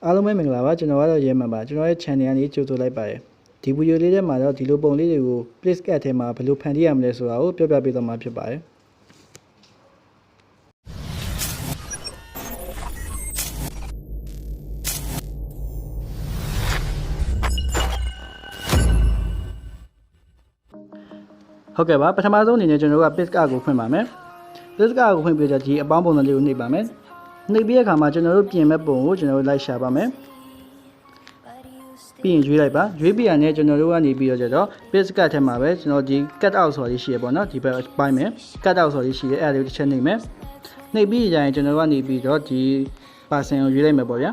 အားလုံးပဲမင်္ဂလာပါကျွန်တော်ကတော့ရဲမှန်ပါကျွန်တော်ရဲ့ channel ကနေကြိုဆိုလိုက်ပါတယ်ဒီဗီဒီယိုလေးထဲမှာတော့ဒီလိုပုံလေးတွေကို Picsart ထဲမှာဘယ်လိုဖန်တီးရမလဲဆိုတာကိုပြောပြပေးသွားမှာဖြစ်ပါတယ်ဟုတ်ကဲ့ပါပထမဆုံးအနေနဲ့ကျွန်တော်တို့က Picsart ကိုဖွင့်ပါမယ် Picsart ကိုဖွင့်ပြီးတော့ဒီအပေါင်းပုံစံလေးကိုနှိပ်ပါမယ်နှိပ်ပြီးတဲ့အခါမှာကျွန်တော်တို့ပြင်မဲ့ပုံကိုကျွန်တော်တို့လိုက်ရှာပါမယ်ပြီးရင်ရွေးလိုက်ပါရွေးပြီးရတဲ့ကျွန်တော်တို့ကနေပြီးတော့ကျတော့ Picsart ထဲမှာပဲကျွန်တော်ဒီ cut out ဆိုတာလေးရှိရပေါ့နော်ဒီဘက်ပိုင်းမယ် cut out ဆိုတာလေးရှိတယ်အဲ့ဒါလေးတစ်ချက်နှိပ်မယ်နှိပ်ပြီးရင်ကျွန်တော်တို့ကနေပြီးတော့ဒီ person ကိုရွေးလိုက်မယ်ပေါ့ဗျာ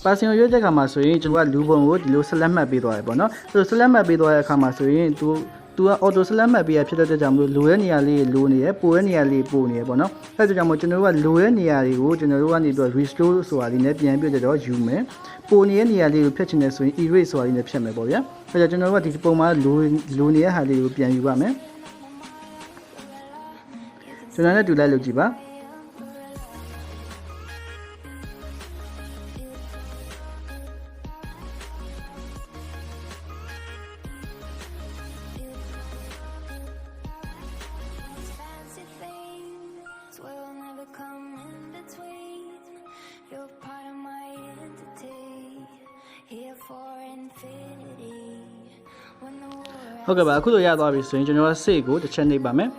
person ကိုရွေးတဲ့အခါမှာဆိုရင်ကျွန်တော်ကလူပုံကိုဒီလို select မှတ်ပေးသွားရပေါ့နော်အဲ့လို select မှတ်ပေးသွားတဲ့အခါမှာဆိုရင်သူက auto select မှတ်ပေးရဖြစ်တဲ့ကြောင့်မလို့လိုတဲ့နေရာလေးလိုနေရပိုတဲ့နေရာလေးပိုနေရပေါ့နော်အဲ့ဒါကြောင့်မို့ကျွန်တော်တို့ကလိုတဲ့နေရာတွေကိုကျွန်တော်တို့ကနေပြီးတော့ restore ဆိုတာလေးနဲ့ပြန်ပြကြတော့ယူမယ်ပိုနေတဲ့နေရာလေးကိုဖျက်ချင်တယ်ဆိုရင် erase ဆိုတာလေးနဲ့ဖျက်မယ်ပေါ့ဗျာအဲ့ဒါကျွန်တော်တို့ကဒီပုံမှာလိုနေတဲ့ဟာလေးကိုပြန်ယူပါမယ်ကျွန်တော်လည်းတူလိုက်လုပ်ကြည့်ပါဟုတ်ကဲ့ပါအခုလိုရသွားပြီဆိုရင်ကျွန်တော်က save ကိုတစ်ချက်နှိပ်ပါမယ်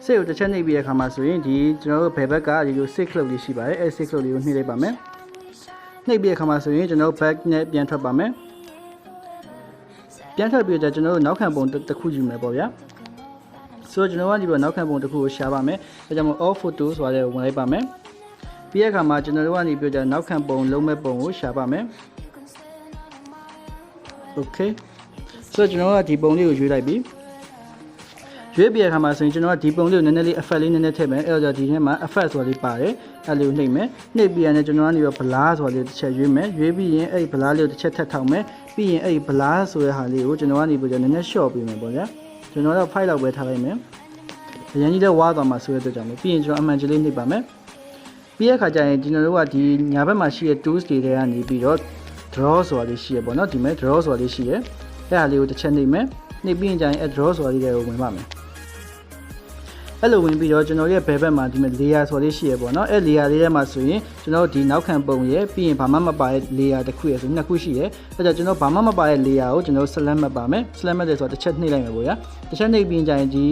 save ကိုတစ်ချက်နှိပ်ပြီးတဲ့အခါမှာဆိုရင်ဒီကျွန်တော်တို့ဘယ်ဘက်ကဒီလို save လုပ်လေးရှိပါတယ်အဲ save လုပ်လေးကိုနှိပ်လိုက်ပါမယ်နှိပ်ပြီးတဲ့အခါမှာဆိုရင်ကျွန်တော် back နဲ့ပြန်ထွက်ပါမယ်ပြန်ထွက်ပြီးတော့ကျွန်တော်တို့နောက်ခံပုံတစ်ခုယူမယ်ပေါ့ဗျာဆိုတော့ကျွန်တော်ကဒီလိုနောက်ခံပုံတစ်ခုကိုရှာပါမယ်အဲကြောင့်မို့ all photo ဆိုတာကိုဝင်လိုက်ပါမယ်ပြီးတဲ့အခါမှာကျွန်တော်တို့ကနေပြောကြနောက်ခံပုံလုံးမဲ့ပုံကိုရှာပါမယ် Okay ဆိုတော့ကျွန်တော်ကဒီပုံလေးကိုရွေးလိုက်ပြီရွေးပြီးတဲ့အခါမှာဆိုရင်ကျွန်တော်ကဒီပုံလေးကိုနည်းနည်းလေး effect လေးနည်းနည်းထည့်မယ်အဲ့တော့ဒီထဲမှာ effect ဆိုတာလေးပါတယ်အဲ့လေးကိုနှိပ်မယ်နှိပ်ပြီးရင်ကျွန်တော်ကနေတော့ blur ဆိုတာလေးတစ်ချက်ရွေးမယ်ရွေးပြီးရင်အဲ့ဒီ blur လေးကိုတစ်ချက်ထပ်ထောက်မယ်ပြီးရင်အဲ့ဒီ blur ဆိုတဲ့ဟာလေးကိုကျွန်တော်ကနေပြောကြနည်းနည်း short ပေးမယ်ပေါ့ဗျာကျွန်တော်တော့ 5 လောက်ပဲထားလိုက်မယ်အရင်ကြီးလည်းဝါသွားမှာဆိုတဲ့အတွက်ကြောင့်ပြီးရင်ကျွန်တော်အမှန်ကြီးလေးနှိပ်ပါမယ်ပြီးတဲ့အခါကျရင်ကျွန်တော်တို့ကဒီညာဘက်မှာရှိတဲ့ tools တွေထဲကနေပြီးတော့ draw ဆိုတာလေးရှိရပေါ့နော်ဒီမဲ့ draw ဆိုတာလေးရှိရအဲ့ဒါလေးကိုတစ်ချက်နှိပ်မယ်နှိပ်ပြီးရင်ကျရင် draw ဆိုတာလေးတွေကိုဝင်ပါမယ်အဲ့လိုဝင်ပြီးတော့ကျွန်တော်ရဲ့ဘယ်ဘက်မှာဒီမဲ့ layer ဆိုတာလေးရှိရပေါ့နော်အဲ့ layer လေးထဲမှာဆိုရင်ကျွန်တော်ဒီနောက်ခံပုံရဲ့ပြီးရင်ဘာမှမပါတဲ့ layer တစ်ခုရယ်ဆိုနှစ်ခုရှိရအဲ့ဒါကျွန်တော်ဘာမှမပါတဲ့ layer ကိုကျွန်တော် select မှတ်ပါမယ် select မှတ်တယ်ဆိုတာတစ်ချက်နှိပ်လိုက်မယ်ပေါ့ဗျာတစ်ချက်နှိပ်ပြီးရင်ကျရင်ဒီ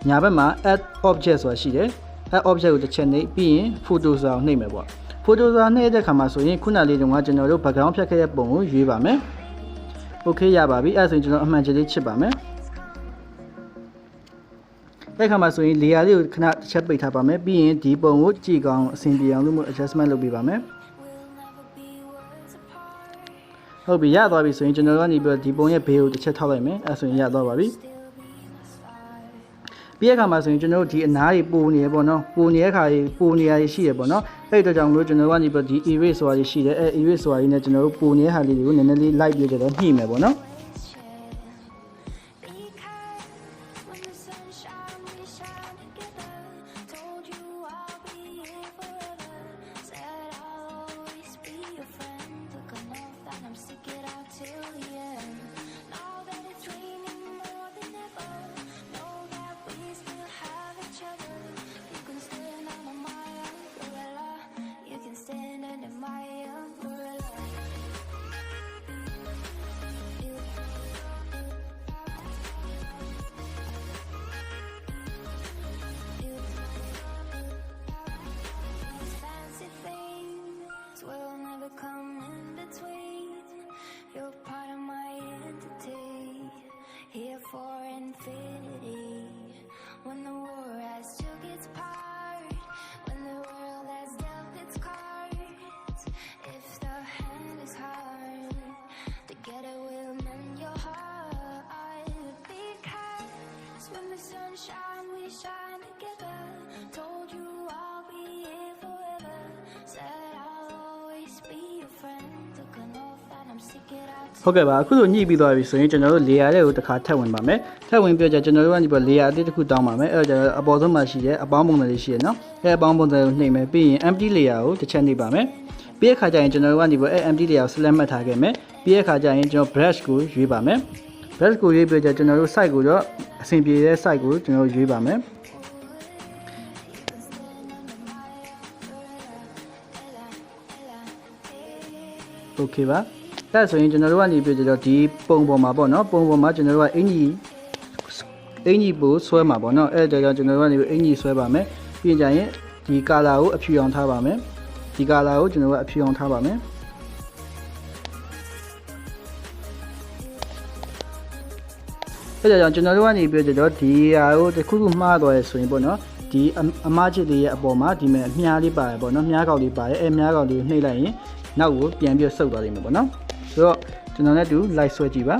ညာဘက်မှာ add object ဆိုတာရှိတယ်အဲ object ကိုတစ်ချက်နှိပ်ပြီးရင် photo ဆိုတာကိုနှိပ်မယ်ပေါ့ photo ဆိုတာနှိပ်တဲ့အခါမှာဆိုရင်ခုနလေးတုန်းကကျွန်တော်တို့ background ဖြတ်ခဲ့တဲ့ပုံကိုရွေးပါမယ် okay ရပါပြီအဲဆိုရင်ကျွန်တော်အမှန်ကြီးလေးချစ်ပါမယ်အဲ့ခါမှာဆိုရင် layer လေးကိုခဏတစ်ချက်ပိတ်ထားပါမယ်ပြီးရင်ဒီပုံကိုကြည့်ကောင်းအဆင်ပြေအောင်လို့ adjustment လုပ်ပေးပါမယ်ဟုတ်ပြီရသွားပြီဆိုရင်ကျွန်တော်ကနေပြီးဒီပုံရဲ့ဘေးကိုတစ်ချက်ထောက်လိုက်မယ်အဲဆိုရင်ရသွားပါပြီပြီးတဲ့အခါမှာဆိုရင်ကျွန်တော်တို့ဒီအနားတွေပိုနေရပေါ့နော်ပိုနေတဲ့အခါတွေပိုနေရရှိရပေါ့နော်အဲ့အတွက်ကြောင့်မလို့ကျွန်တော်ကနေပြီးဒီ erase ဆိုတာတွေရှိတယ်အဲ erase ဆိုတာတွေနဲ့ကျွန်တော်တို့ပိုနေတဲ့ဟာလေးတွေကိုနည်းနည်းလေး light ပြကြတော့ညှိမယ်ပေါ့နော်ဟ ဟုတ်ကဲ့ပါအခုလိုညှိပြီးသွားပြီဆိုရင်ကျွန်တော်တို့လေယာလေးကိုတစ်ခါထပ်ဝင်ပါမယ်ထပ်ဝင်ပြကြကျွန်တော်တို့ကဒီပေါ်လေယာအသစ်တစ်ခုတောင်းပါမယ်အဲ့တော့ကျွန်တော်အပေါ်ဆုံးမှာရှိတဲ့အပေါင်းပုံစံလေးရှိရနော်အဲ့အပေါင်းပုံစံကိုနှိပ်မယ်ပြီးရင် empty layer ကိုတစ်ချက်နှိပ်ပါမယ်ပြီးတဲ့အခါကျရင်ကျွန်တော်တို့ကဒီပေါ်အဲ့ empty layer ကို select မှတ်ထားခဲ့မယ်ပြီးတဲ့အခါကျရင်ကျွန်တော် brush ကိုရွေးပါမယ် brush ကိုရွေးပြကြကျွန်တော်တို့ site ကိုတော့အဆင်ပြေတဲ့ site ကိုကျွန်တော်တို့ရွေးပါမယ်โอเคပါအဲ့ဆိုရင်ကျွန်တော်တို့ကနေပြကြတော့ဒီပုံပေါ်မှာပေါ့နော်ပုံပေါ်မှာကျွန်တော်တို့ကအင်ကြီးပို့ဆွဲမှာပေါ့နော်အဲ့ဒါကြောင့်ကျွန်တော်တို့ကနေအင်ကြီးဆွဲပါမယ်ပြီးကြရင်ဒီ color ကိုအဖြူအောင်ထားပါမယ်ဒီ color ကိုကျွန်တော်တို့ကအဖြူအောင်ထားပါမယ်အဲ့ဒါကြောင့်ကျွန်တော်တို့ကနေပြကြတော့ဒီဟာကိုတစ်ခုခုမှားသွားရဆိုရင်ပေါ့နော်ဒီအမချစ်လေးရဲ့အပေါ်မှာဒီမဲ့အမြားလေးပါတယ်ပေါ့နော်မြားကောက်လေးပါတယ်အဲ့မြားကောက်လေးကိုနှိပ်လိုက်ရင်နောက်ကိုပြန်ပြီးဆုပ်သွားလိမ့်မယ်ပေါ့နော်ဆိုတော့ကျွန်တော်နဲ့တူ like ဆွဲကြည့်ပါ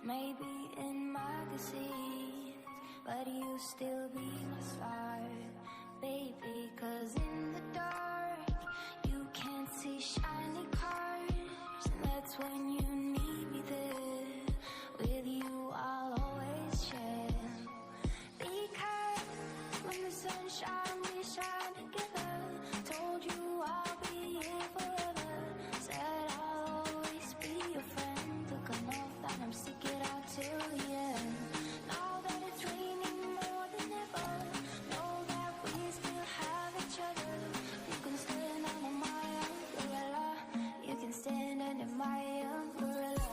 Maybe in magazines, but you still be my star, baby. 'Cause in the dark, you can't see shiny cars, and that's when you need me there. With you, I'll always share. Because when the sun shines, we shine together. Told you I'll be here forever. Said I'll always be your friend. Took an oath that I'm sticking out till the end. Now that it's raining more than ever, know that we still have each other. You can stand under my umbrella. You can stand under my umbrella.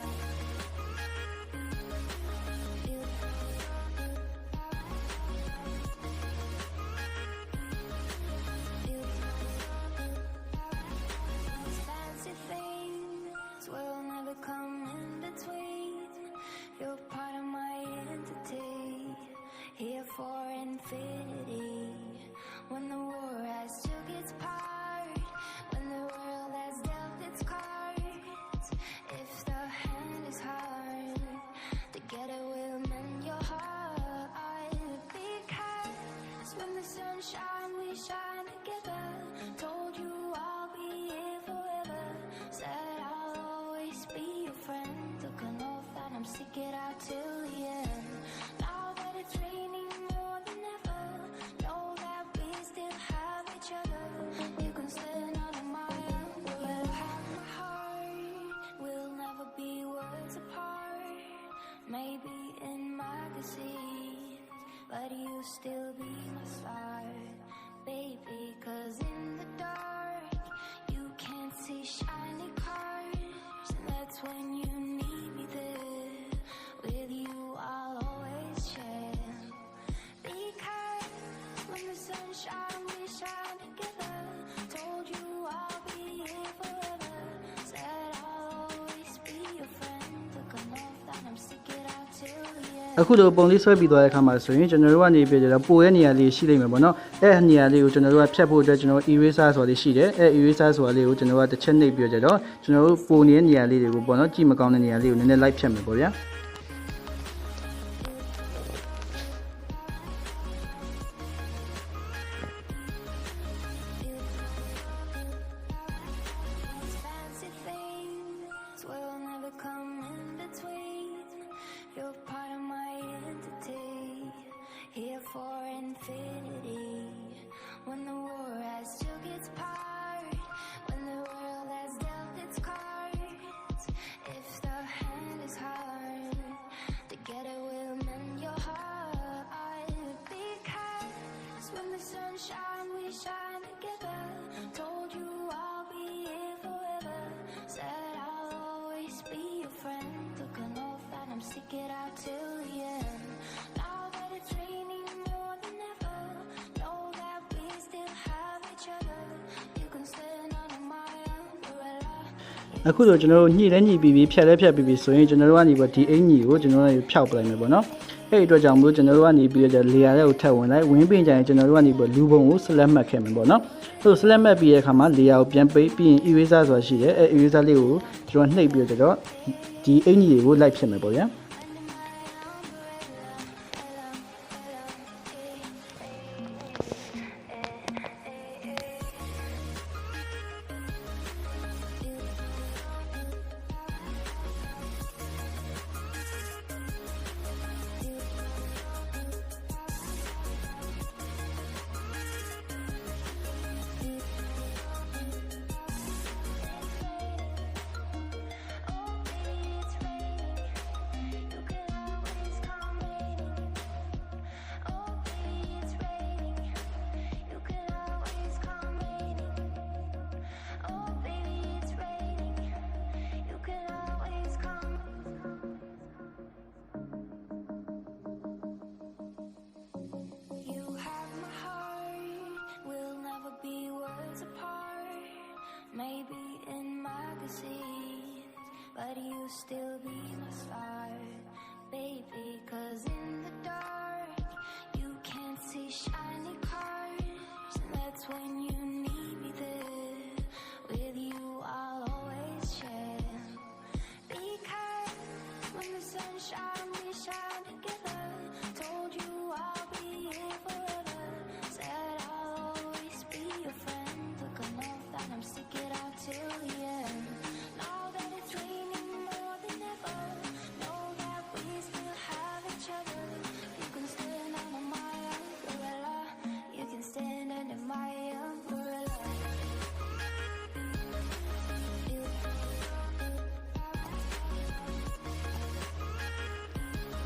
These fancy things will never come in between. You're part of my entity, here for infinity. When the war has took its part, when the world has dealt its cards, if the hand is hard, together we'll mend your heart. Because when the sun shines, we shine together. Told you I'll be here forever. Said I'll always be your friend. Took an oath that I'm sticking out till the end. Now that it's raining more than ever, know that we still have each other. You can stand under my umbrella. Have my heart, we'll never be worlds apart. Maybe in magazines, but you still be my star, baby. 'Cause in the dark, you can't see shiny cars, and that's when you need me there. With you, I'll always share. Because when the sun shines, we shine together. Told you I'll be here forever. Said I'll always be your friend. Took an oath that I'm sticking out till the end. အခုတော့ပုံလေးဆွဲပြီးသွားတဲ့အခါမှာဆိုရင်ကျွန်တော်တို့ကနေပြကြတော့ပိုတဲ့နေရာလေးရှိလိမ့်မယ်ပေါ့နော်အဲ့နေရာလေးကိုကျွန်တော်တို့ကဖြတ်ဖို့အတွက်ကျွန်တော် eraser ဆိုတာလေးရှိတယ်အဲ့ eraser ဆိုတာလေးကိုကျွန်တော်ကတစ်ချက်နှိပ်ပြကြတော့ကျွန်တော်တို့ပိုနေတဲ့နေရာလေးတွေကိုပေါ့နော်ကြည့်မကောင်းတဲ့နေရာလေးကိုနည်းနည်းလိုက်ဖြတ်မယ်ပေါ့ဗျာ These fancy things will never come in between. You're part of my entity, here for infinity. When the war has took its part, when the world has dealt its cards, if the hand is hard, together we'll mend your heart. Because when the sun shines, we shine together. Told you I'll be here forever. Said I'll always be your friend. Took an oath that I'm sticking out till the end. Now that it's raining more than ever, know that we still have each other. You can stand under my umbrella. အခုဆိုကျွန်တော်တို့ညှိလဲညှိပြီးဖြတ်လဲဖြတ်ပြီးဆိုရင်ကျွန်တော်တို့ကနေပြီးဒီအင်ကြီးကိုကျွန်တော်တို့ဖြောက်ပလိုက်မယ်ပေါ့နော်အဲ့ဒီအတွက်ကြောင့်မလို့ကျွန်တော်တို့ကနေပြီးတော့လေယာတွေကိုထပ်ဝင်လိုက်ဝင်ပြင်ကြရင်ကျွန်တော်တို့ကနေပြီးလူပုံကိုဆက်လက်မှတ်ခဲ့မယ်ပေါ့နော်ဆိုဆက်လက်မှတ်ပြီးတဲ့အခါမှာလေယာကိုပြန်ပိတ်ပြီးရင် eraser ဆိုတာရှိတယ်အဲ့ eraser လေးကိုကျွန်တော်နှိပ်ပြီးတော့ဒီအင်ကြီးတွေကိုလိုက်ဖြစ်မယ်ပေါ့ဗျာMaybe in magazines, but you still be my star, baby. 'Cause in the dark, you can't see shiny cars, and that's when you need me there. With you, I'll always share. Because when the sun shines, we shine together. Told you I'll be here forever. Said I'll always be your friend. Took an oath that I'm sticking till the end. Now that it's raining more than ever, know that we still have each other. You can stand under my umbrella. You can stand under my umbrella.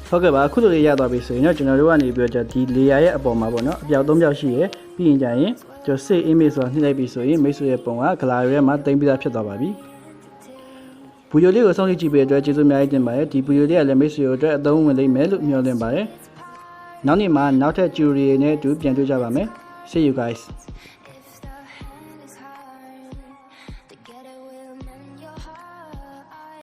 ဟုတ်ကဲ့ပါအခုလိုလေးရသွားပြီဆိုရင်တော့ကျွန်တော်တို့ကနေပြီးတော့ဒီ layer ရဲ့အပေါ်မှာပေါ့နော်အပြောက်၃ပြောက်ရှိရယ်ပြီးရင်ကြရင်ကျွန်တော် save image ဆိုတာနှိပ်လိုက်ပြီဆိုရင်မိတ်ဆွေရဲ့ပုံက gallery ထဲမှာတင်ပြီးသားဖြစ်သွားပါပြီဗီဒီယိုလေးကိုစောင့်ကြည့်ကြည့်ပေးတဲ့အတွက်ကျေးဇူးအများကြီးတင်ပါတယ်ဒီဗီဒီယိုလေးကလည်းမိတ်ဆွေတို့အတွက်အသုံးဝင်လိမ့်မယ်လို့မျှော်လင့်ပါတယ်နောက်နေ့မှာနောက်ထပ် tutorial နဲ့အတူပြန်တွေ့ကြပါမယ် See you guys